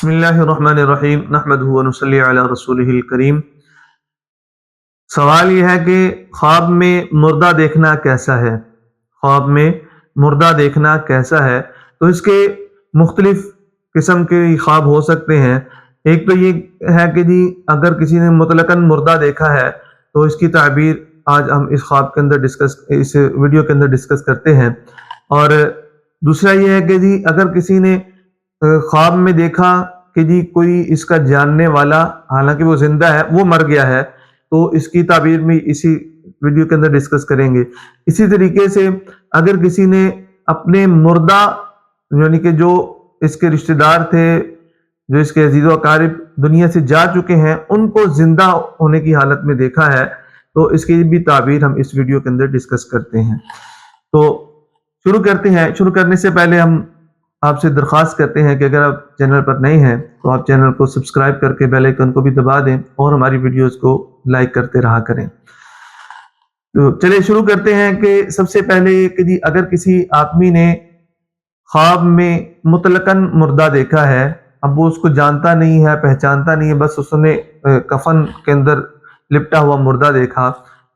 بسم اللہ الرحمن الرحیم نحمدہ ونصلی علی رسولہ الکریم۔ سوال یہ ہے کہ خواب میں مردہ دیکھنا کیسا ہے؟ خواب میں مردہ دیکھنا کیسا ہے؟ تو اس کے مختلف قسم کے خواب ہو سکتے ہیں۔ ایک تو یہ ہے کہ جی اگر کسی نے مطلقاً مردہ دیکھا ہے تو اس کی تعبیر آج ہم اس خواب کے اندر اس ویڈیو کے اندر ڈسکس کرتے ہیں۔ اور دوسرا یہ ہے کہ جی اگر کسی نے خواب میں دیکھا کہ جی کوئی اس کا جاننے والا، حالانکہ وہ زندہ ہے، وہ مر گیا ہے، تو اس کی تعبیر بھی اسی ویڈیو کے اندر ڈسکس کریں گے۔ اسی طریقے سے اگر کسی نے اپنے مردہ، یعنی کہ جو اس کے رشتہ دار تھے، جو اس کے عزیز و اقارب دنیا سے جا چکے ہیں، ان کو زندہ ہونے کی حالت میں دیکھا ہے، تو اس کی بھی تعبیر ہم اس ویڈیو کے اندر ڈسکس کرتے ہیں۔ تو شروع کرتے ہیں۔ شروع کرنے سے پہلے ہم آپ سے درخواست کرتے ہیں کہ اگر آپ چینل پر نئے ہیں تو آپ چینل کو سبسکرائب کر کے بیل آئیکن کو بھی دبا دیں اور ہماری ویڈیوز کو لائک کرتے رہا کریں۔ تو چلے شروع کرتے ہیں کہ سب سے پہلے کہ جی اگر کسی آدمی نے خواب میں مطلقاً مردہ دیکھا ہے، اب وہ اس کو جانتا نہیں ہے، پہچانتا نہیں ہے، بس اس نے کفن کے اندر لپٹا ہوا مردہ دیکھا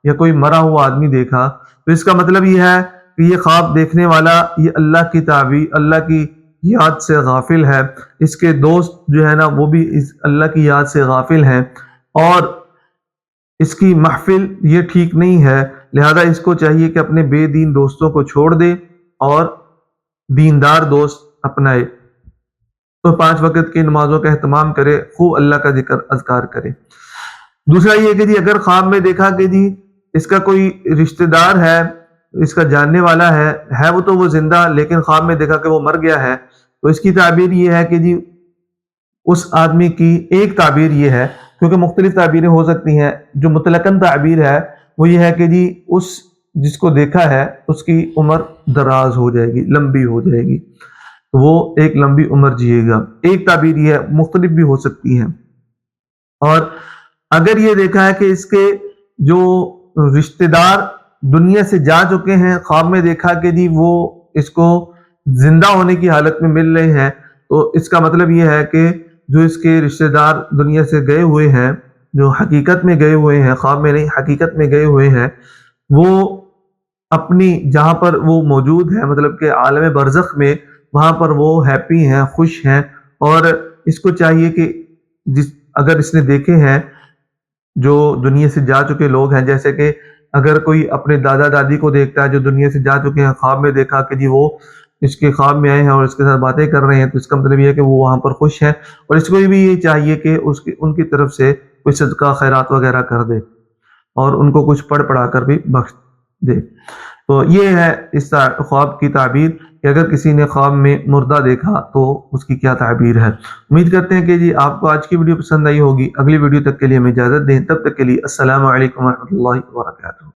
یا کوئی مرا ہوا آدمی دیکھا، تو اس کا مطلب یہ ہے کہ یہ خواب دیکھنے والا یہ اللہ کی تعبیر، اللہ کی یاد سے غافل ہے۔ اس کے دوست جو ہے نا وہ بھی اس اللہ کی یاد سے غافل ہیں، اور اس کی محفل یہ ٹھیک نہیں ہے، لہذا اس کو چاہیے کہ اپنے بے دین دوستوں کو چھوڑ دے اور دیندار دوست اپنائے، تو 5 وقت کی نمازوں کا اہتمام کرے، خوب اللہ کا ذکر اذکار کرے۔ دوسرا یہ کہ جی اگر خواب میں دیکھا کہ جی اس کا کوئی رشتہ دار ہے، اس کا جاننے والا ہے وہ تو وہ زندہ، لیکن خواب میں دیکھا کہ وہ مر گیا ہے، تو اس کی تعبیر یہ ہے کہ جی اس آدمی کی ایک تعبیر یہ ہے، کیونکہ مختلف تعبیریں ہو سکتی ہیں، جو مطلقاً تعبیر ہے وہ یہ ہے کہ جی جس کو دیکھا ہے اس کی عمر دراز ہو جائے گی، لمبی ہو جائے گی، تو وہ ایک لمبی عمر جیے گا۔ ایک تعبیر یہ ہے، مختلف بھی ہو سکتی ہیں۔ اور اگر یہ دیکھا ہے کہ اس کے جو رشتہ دار دنیا سے جا چکے ہیں، خواب میں دیکھا کہ جی وہ اس کو زندہ ہونے کی حالت میں مل رہے ہیں، تو اس کا مطلب یہ ہے کہ جو اس کے رشتہ دار دنیا سے گئے ہوئے ہیں، جو حقیقت میں گئے ہوئے ہیں، خواب میں نہیں حقیقت میں گئے ہوئے ہیں، وہ اپنی جہاں پر وہ موجود ہے، مطلب کہ عالم برزخ میں، وہاں پر وہ ہیپی ہیں، خوش ہیں، اور اس کو چاہیے کہ اگر اس نے دیکھے ہیں جو دنیا سے جا چکے لوگ ہیں، جیسے کہ اگر کوئی اپنے دادا دادی کو دیکھتا ہے جو دنیا سے جا چکے ہیں، خواب میں دیکھا کہ جی وہ اس کے خواب میں آئے ہیں اور اس کے ساتھ باتیں کر رہے ہیں، تو اس کا مطلب یہ ہے کہ وہ وہاں پر خوش ہیں، اور اس کو بھی یہ چاہیے کہ ان کی طرف سے کوئی صدقہ خیرات وغیرہ کر دے اور ان کو کچھ پڑھا کر بھی بخش دے۔ تو یہ ہے اس خواب کی تعبیر کہ اگر کسی نے خواب میں مردہ دیکھا تو اس کی کیا تعبیر ہے۔ امید کرتے ہیں کہ جی آپ کو آج کی ویڈیو پسند آئی ہوگی۔ اگلی ویڈیو تک کے لیے ہمیں اجازت دیں، تب تک کے لیے السلام علیکم ورحمۃ اللہ وبرکاتہ۔